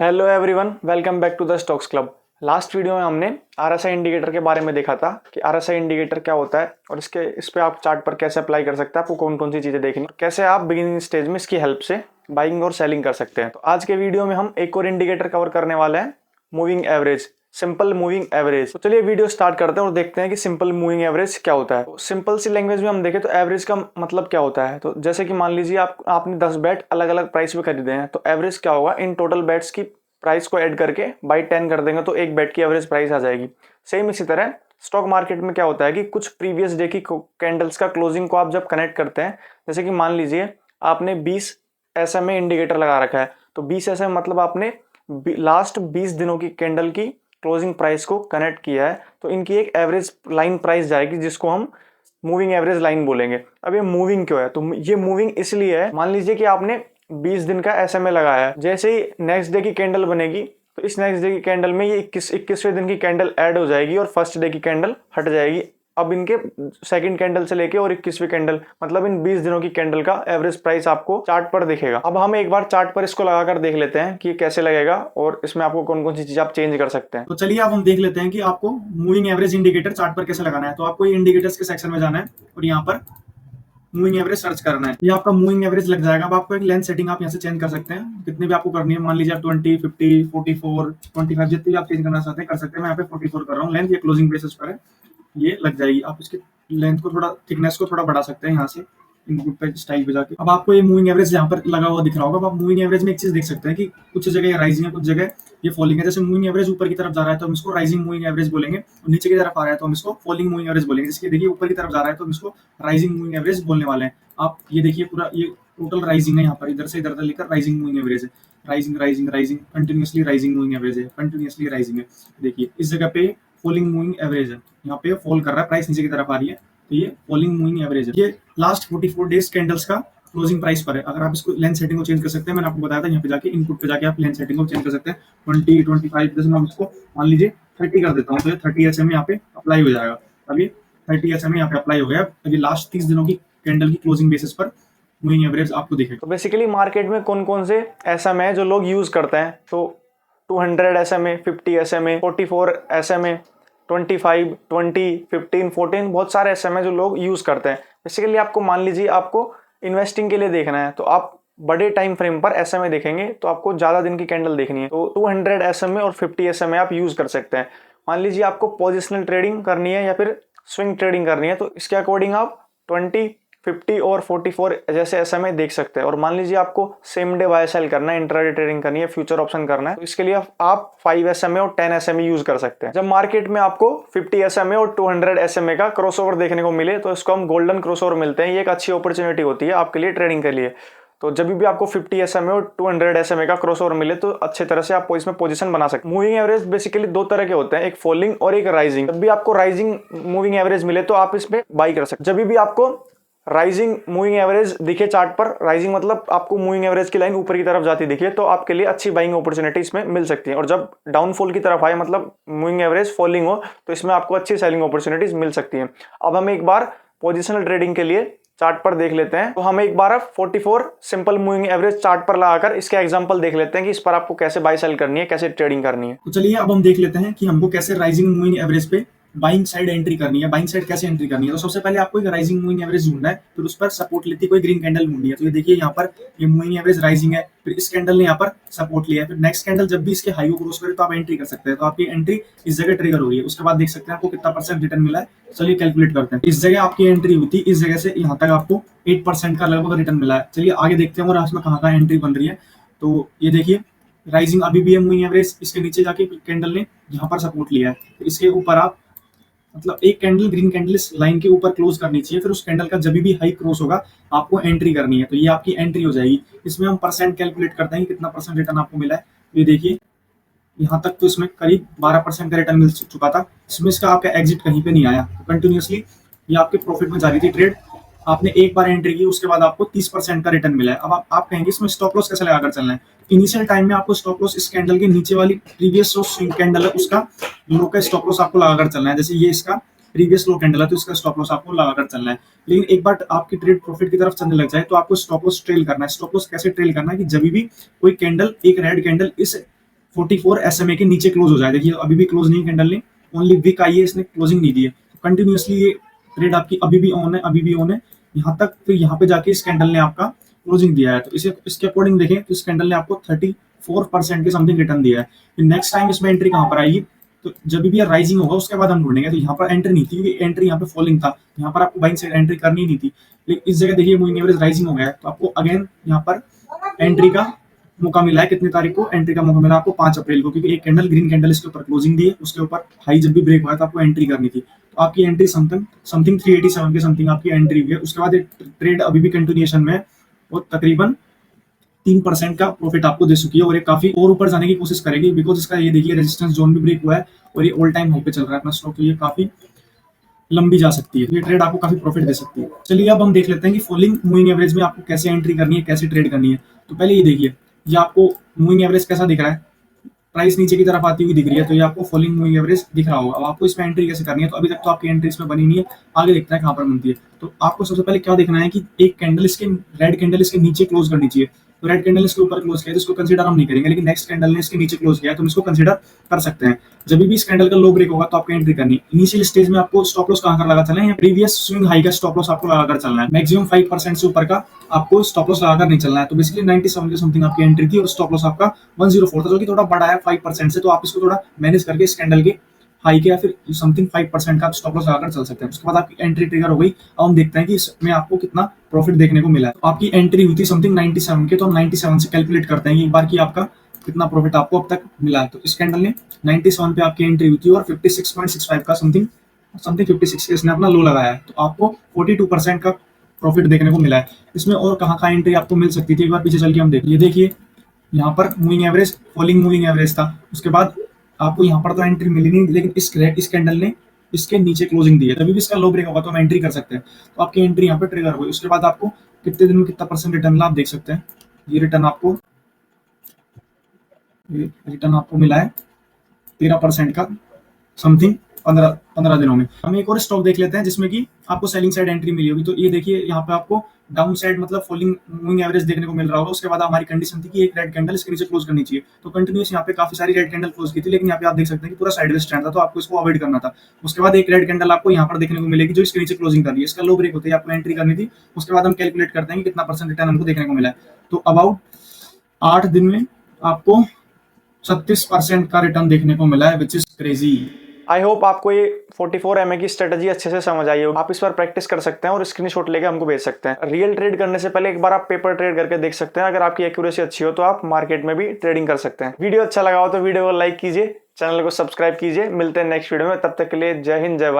Hello everyone, welcome back to the stocks club. Last video में हमने RSI indicator के बारे में देखा था कि आरएसआई इंडिकेटर क्या होता है और इस पे आप चार्ट पर कैसे अप्लाई कर सकते हैं, आपको कौन कौन सी चीज़ें देखनी और कैसे आप बिगिनिंग स्टेज में इसकी हेल्प से बाइंग और सेलिंग कर सकते हैं। तो आज के वीडियो में हम एक और इंडिकेटर कवर करने वाले हैं, moving average, simple moving average. तो चलिए वीडियो स्टार्ट करते हैं और देखते हैं कि सिंपल मूविंग एवरेज क्या होता है। तो सिंपल सी लैंग्वेज में हम देखें तो एवरेज का मतलब क्या होता है। तो जैसे कि मान लीजिए आपने 10 बैट अलग अलग प्राइस पे खरीदे हैं, तो एवरेज क्या होगा, इन टोटल बैट्स की प्राइस को ऐड करके बाई 10 कर देंगे तो एक बैट की एवरेज प्राइस आ जाएगी। सेम इसी तरह स्टॉक मार्केट में क्या होता है कि कुछ प्रीवियस डे की कैंडल्स का क्लोजिंग को आप जब कनेक्ट करते हैं, जैसे कि मान लीजिए आपने 20 SMA इंडिकेटर लगा रखा है, तो 20 SMA मतलब आपने लास्ट 20 दिनों की कैंडल की क्लोजिंग प्राइस को कनेक्ट किया है, तो इनकी एक एवरेज लाइन प्राइस जाएगी जिसको हम मूविंग एवरेज लाइन बोलेंगे। अब ये मूविंग क्यों है, तो ये मूविंग इसलिए है, मान लीजिए कि आपने 20 दिन का SMA लगाया है, जैसे ही नेक्स्ट डे की कैंडल बनेगी तो इस नेक्स्ट डे की कैंडल में ये 21वें दिन की कैंडल ऐड हो जाएगी और फर्स्ट डे की कैंडल हट जाएगी। अब इनके सेकंड कैंडल से लेके और 21वीं कैंडल, मतलब इन 20 दिनों की कैंडल का एवरेज प्राइस आपको चार्ट पर दिखेगा। अब हम एक बार चार्ट पर इसको लगाकर देख लेते हैं कि कैसे लगेगा और इसमें आपको कौन कौन सी चीज आप चेंज कर सकते हैं। तो चलिए अब हम देख लेते हैं कि आपको मूविंग एवरेज इंडिकेटर चार्ट पर कैसे लगाना है। तो आपको ये इंडिकेटर्स के सेक्शन में जाना है और यहाँ पर मूविंग एवरेज सर्च करना है। ये आपका मूविंग एवरेज लग जाएगा। अब आपको एक लेंथ सेटिंग आप यहाँ से चेंज कर सकते हैं, कितने भी आपको करनी है। मान लीजिए आप 20, 50, 44, 25 जितनी भी आप चेंज करना चाहते हैं कर सकते हैं। मैं यहाँ पे 44 कर रहा हूँ। लेंथ ये क्लोजिंग बेसिस पर है, ये लग जाएगी। आप इसके लेंथ को थोड़ा, थिकनेस को थोड़ा बढ़ा सकते हैं यहाँ से इनपुट पे स्टाइल पे जाके। अब आपको ये मूविंग एवरेज यहाँ पर लगा हुआ दिख रहा होगा। अब आप मूविंग एवरेज में एक चीज देख सकते हैं कि कुछ जगह राइजिंग है, कुछ जगह ये फॉलिंग है। जैसे मूविंग एवरेज ऊपर की तरफ जा रहा है तो हम इसको राइजिंग मूविंग एवरेज बोलेंगे, और नीचे की तरफ आ रहा है तो हम इसको फॉलिंग मूविंग एवरेज बोलेंगे। जैसे देखिए ऊपर की तरफ जा रहा है तो हम इसको राइजिंग मूविंग एवरेज बोलने वाले हैं। आप ये देखिए पूरा ये टोटल राइजिंग है, यहाँ पर इधर से इधर तक लेकर राइजिंग मूविंग एवरेज है। Rising rising rising continuously rising moving average है, कंटिन्यूअसली राइजिंग है। देखिए इस जगह पे फॉलिंग मूविंग एवरेज है, यहाँ पे फॉल कर रहा है, प्राइस नीचे की तरफ आ रही है, तो ये फॉलिंग मूविंग एवरेज है। ये लास्ट 44 डेज कैंडल्स का क्लोजिंग प्राइस पर है। अगर आप इसको लेंथ सेटिंग को चेंज कर सकते हैं, मैंने आपको बताया था यहाँ पे जाके इनपुट पे जाके आप लेंथ सेटिंग को चेंज कर सकते हैं। 20, 25, जैसे मैं इसको मान लीजिए 30 कर देता हूँ तो ये 30 SMA यहाँ पे अप्लाई हो जाएगा। अब ये 30 SMA यहाँ पे अप्लाई हो गया। अब ये लास्ट 30 दिनों की कैंडल की क्लोजिंग बेसिस पर मूविंग एवरेज आपको दिखेगा। तो बेसिकली मार्केट में कौन कौन से SMA है जो लोग यूज करते हैं, तो 200 SMA, 50 SMA, 44 SMA, 25, 20, 15, 14, बहुत सारे SMA जो लोग यूज करते हैं। बेसिकली आपको मान लीजिए आपको इन्वेस्टिंग के लिए देखना है तो आप बड़े टाइम फ्रेम पर SMA देखेंगे तो आपको ज्यादा दिन की कैंडल देखनी है, तो 200 SMA और 50 SMA आप यूज कर सकते हैं। मान लीजिए आपको पोजिशनल ट्रेडिंग करनी है या फिर स्विंग ट्रेडिंग करनी है तो इसके अकॉर्डिंग आप 20, 50 और 44 जैसे SMA देख सकते हैं। और मान लीजिए आपको सेम डे बाय सेल करना है, इंट्राडे ट्रेडिंग करनी है, फ्यूचर ऑप्शन करना है, तो इसके लिए आप 5 SMA और 10 SMA यूज कर सकते हैं। जब मार्केट में आपको 50 SMA और 200 SMA का क्रॉसओवर देखने को मिले तो इसको हम गोल्डन क्रॉसओवर मिलते हैं। ये एक अच्छी अपॉर्चुनिटी होती है आपके लिए ट्रेडिंग के लिए। तो जब भी आपको 50 SMA और 200 SMA का क्रॉसओवर मिले तो अच्छे तरह से आप इसमें पोजीशन बना सकते हैं। मूविंग एवरेज बेसिकली दो तरह के होते हैं, एक फॉलिंग और एक राइजिंग। जब भी आपको राइजिंग मूविंग एवरेज मिले तो आप इसमें बाई कर सकते हैं। जब भी आपको राइजिंग मूविंग एवरेज दिखे चार्ट पर, राइजिंग मतलब आपको मूविंग एवरेज की लाइन ऊपर की तरफ जाती दिखे, तो आपके लिए अच्छी बाइंग अपॉर्चुनिटी इसमें मिल सकती है। और जब डाउनफॉल की तरफ आए, मतलब मूविंग एवरेज फॉलिंग हो, तो इसमें आपको अच्छी सेलिंग अपॉर्चुनिटीज मिल सकती है। अब हम एक बार पोजिशनल ट्रेडिंग के लिए चार्ट पर देख लेते हैं। तो हम एक बार 44 सिंपल मूविंग एवरेज चार्ट पर लगाकर इसका एग्जांपल देख लेते हैं कि इस पर आपको कैसे बाय सेल करनी है, कैसे ट्रेडिंग करनी है। तो चलिए अब हम देख लेते हैं कि हमको कैसे राइजिंग मूविंग एवरेज पे बाइंग साइड एंट्री करनी है। बाइंग साइड कैसे एंट्री करनी है, तो सबसे पहले आपको एक राइजिंग मूविंग एवरेज ढूंढना है, फिर उस पर सपोर्ट लेती कोई ग्रीन कैंडल ढूंढनी है। तो ये देखिए यहाँ पर ये मूविंग एवरेज राइजिंग है, फिर इस कैंडल ने यहाँ पर सपोर्ट लिया है, फिर नेक्स्ट कैंडल जब भी इसके हाई को क्रॉस करे तो आप एंट्री कर सकते हैं। तो आपकी एंट्री इस जगह ट्रिगर हो रही है। उसके बाद देख सकते हैं आपको कितना % रिटर्न मिला है। चलिए कैलकुलेट करते हैं। इस जगह आपकी एंट्री हुई थी, इस जगह से यहाँ तक आपको 8% का लगभग रिटर्न मिला है। चलिए आगे देखते हैं और इसमें कहाँ कहाँ एंट्री बन रही है। तो ये देखिए राइजिंग अभी भी है मूविंग एवरेज, इसके नीचे जाके कैंडल ने यहाँ पर सपोर्ट लिया है। तो इसके ऊपर आप मतलब एक कैंडल ग्रीन कैंडल इस लाइन के ऊपर क्लोज करनी चाहिए, फिर उस कैंडल का जब भी हाई क्रॉस होगा आपको एंट्री करनी है। तो ये आपकी एंट्री हो जाएगी। इसमें हम % कैलकुलेट करते हैं कि कितना % रिटर्न आपको मिला है। ये देखिए यहाँ तक तो इसमें करीब 12% का रिटर्न मिल चुका था। इसमें इसका आपका एग्जिट कहीं पे नहीं आया, तो कंटिन्यूअसली ये आपके प्रॉफिट में जा रही थी ट्रेड। आपने एक बार एंट्री की, उसके बाद आपको 30% का रिटर्न मिला है। अब आप कहेंगे इसमें स्टॉप लॉस कैसे लगाकर चलना है। इनिशियल टाइम में आपको स्टॉप लॉस इस कैंडल के नीचे वाली प्रीवियस स्विंग कैंडल है उसका लो का स्टॉप लॉस आपको लगाकर चलना है। जैसे ये इसका प्रीवियस लो कैंडल है तो इसका स्टॉप लॉस आपको लगाकर चलना है। लेकिन एक बार आपकी ट्रेड प्रॉफिट की तरफ चलने लग जाए तो आपको स्टॉप लॉस ट्रेल करना है। स्टॉप लॉस कैसे ट्रेल करना है कि जब भी कोई कैंडल, एक रेड कैंडल इस 44 SMA के नीचे क्लोज हो जाए। देखिए अभी भी क्लोज नहीं कैंडल ने, ओनली विक आई है, इसने क्लोजिंग नहीं दी है। कंटिन्यूअसली ये ट्रेड आपकी अभी भी ऑन है, अभी भी ऑन है यहाँ तक। फिर यहाँ पे जाके इस कैंडल ने आपका क्लोजिंग दिया है, तो इसे इसके अकॉर्डिंग देखें तो इस कैंडल ने आपको 34% के समथिंग रिटर्न दिया है। फिर नेक्स्ट टाइम इसमें एंट्री कहाँ पर आएगी, तो जब भी यार राइजिंग होगा उसके बाद हम ढूंढेंगे। तो यहाँ पर एंट्री नहीं थी क्योंकि एंट्री यहाँ पे फॉलिंग था, यहाँ पर आपको बाइंग साइड एंट्री करनी नहीं थी। लेकिन इस जगह देखिए मूविंग एवरेज राइजिंग हो गया है, तो आपको अगेन यहाँ पर एंट्री का मौका मिला है। कितनी तारीख को एंट्री का मौका मिला आपको? 5 अप्रैल को, क्योंकि एक कैंडल ग्रीन कैंडल इसके ऊपर क्लोजिंग दी है, उसके ऊपर हाई जब भी ब्रेक हुआ है तो आपको एंट्री करनी थी। तो आपकी एंट्री समथिंग 387 के समथिंग आपकी एंट्री हुई है। उसके बाद ट्रेड अभी भी कंटिन्यूएशन में, वो तकरीबन 3% का प्रॉफिट आपको दे चुकी है, और ये काफी और ऊपर जाने की कोशिश करेगी, बिकॉज इसका ये देखिए रेजिस्टेंस जोन भी ब्रेक हुआ है और ये ऑल टाइम हाई पे चल रहा है अपना स्टॉक, तो ये काफी लंबी जा सकती है। ये ट्रेड आपको काफी प्रॉफिट दे सकती है। चलिए अब हम देख लेते हैं कि फॉलिंग मूविंग एवरेज में आपको कैसे एंट्री करनी है, कैसे ट्रेड करनी है। तो पहले ये देखिए, ये आपको मूविंग एवरेज कैसा दिख रहा है, प्राइस नीचे की तरफ आती हुई दिख रही है, तो ये आपको फॉलिंग मूविंग एवरेज दिख रहा होगा। अब आपको इसमें एंट्री कैसे करनी है, तो अभी तक तो आपकी एंट्री इसमें बनी नहीं है, आगे देखते हैं कहाँ पर बनती है। तो आपको सबसे पहले क्या देखना है कि एक कैंडल इसके रेड कैंडल इसके नीचे क्लोज करनी चाहिए। तो रेड कैंडल इसके ऊपर क्लोज किया तो इसको कंसीडर हम नहीं करेंगे, लेकिन नेक्स्ट कैंडल ने इसके नीचे क्लोज किया तो हम इसको कंसीडर कर सकते हैं। जब भी इस कैंडल का लो ब्रेक होगा तो आपको एंट्री करनी है। इनिशियल स्टेज में आपको स्टॉप लॉस कहां कर लगा चलना है, प्रीवियस स्विंग हाई का स्टॉप लॉस आपको लगाकर चलना है। मैक्सिमम 5% से ऊपर का आपको स्टॉप लॉस लगाकर नहीं चलना है। तो बेसिकली 97 के समथिंग आपकी एंट्री थी और स्टॉप लॉस आपका 104 था, जो कि थोड़ा बड़ा है 5% से। तो आप इसको थोड़ा मैनेज करके इस कैंडल के हाई के या फिर समथिंग 5% का स्टॉप लॉस लगाकर चल सकते हैं। उसके बाद आपकी एंट्री ट्रिगर हो गई। अब हम देखते हैं कि इसमें आपको कितना प्रॉफिट देखने को मिला है। तो आपकी एंट्री हुई थी समथिंग 97 के, तो हम 97 से कैलकुलेट करते हैं एक बार की आपका कितना प्रॉफिट आपको अब तक मिला है। तो इस कैंडल ने 97 पे आपकी एंट्री हुई थी और 56.65 का समथिंग 56 के इसने अपना लो लगाया है, तो आपको 42% का प्रॉफिट देखने को मिला है। इसमें और कहाँ एंट्री आपको मिल सकती थी, एक बार पीछे चल के हम देखिए। ये देखिए यहाँ पर moving average, falling moving average था, उसके बाद आपको यहाँ पर तो एंट्री मिली नहीं, लेकिन इस कैंडल ने इसके नीचे क्लोजिंग दी है। तभी भी इसका लो ब्रेक होगा तो हम एंट्री कर सकते हैं। तो आपकी एंट्री यहाँ पर ट्रिगर हुई। उसके बाद आपको कितने दिन में कितना परसेंट रिटर्न मिला आप देख सकते हैं। ये रिटर्न आपको मिला है 13% का समथिंग 15 दिनों में। हम एक और स्टॉक देख लेते हैं जिसमें कि आपको सेलिंग साइड एंट्री मिली होगी। तो ये देखिए यहाँ पे आपको डाउन साइड मतलब फॉलिंग मूविंग एवरेज देखने को मिल रहा होगा। उसके बाद हमारी कंडीशन थी कि एक रेड कैंडल इसके नीचे क्लोज करनी चाहिए। तो कंटिन्यूस यहाँ पे काफी सारी रेड कैंडल क्लोज की थी, लेकिन यहाँ पे आप देख सकते हैं कि पूरा साइडवेज स्टैंड था, तो आपको इसको अवॉइड करना था। उसके बाद एक रेड कैंडल आपको यहाँ पर देखने को मिलेगी जो इसके नीचे क्लोजिंग कर रही है, इसका लो ब्रेक होते ही आपको एंट्री करनी थी। उसके बाद हम कैलकुलेट करते हैं कि कितना परसेंट रिटर्न हमको देखने को मिला है। तो अबाउट 8 दिन में आपको 36% का रिटर्न देखने को मिला है, which is crazy. I hope आपको ये 44 MA की स्ट्रेटजी अच्छे से समझ आई होगी। आप इस पर प्रैक्टिस कर सकते हैं और स्क्रीनशॉट लेके हमको भेज सकते हैं। रियल ट्रेड करने से पहले एक बार आप पेपर ट्रेड करके देख सकते हैं। अगर आपकी एक्यूरेसी अच्छी हो तो आप मार्केट में भी ट्रेडिंग कर सकते हैं। वीडियो अच्छा लगा हो तो वीडियो को लाइक कीजिए, चैनल को सब्सक्राइब कीजिए। मिलते हैं नेक्स्ट वीडियो में, तब तक के लिए जय हिंद जय भारत।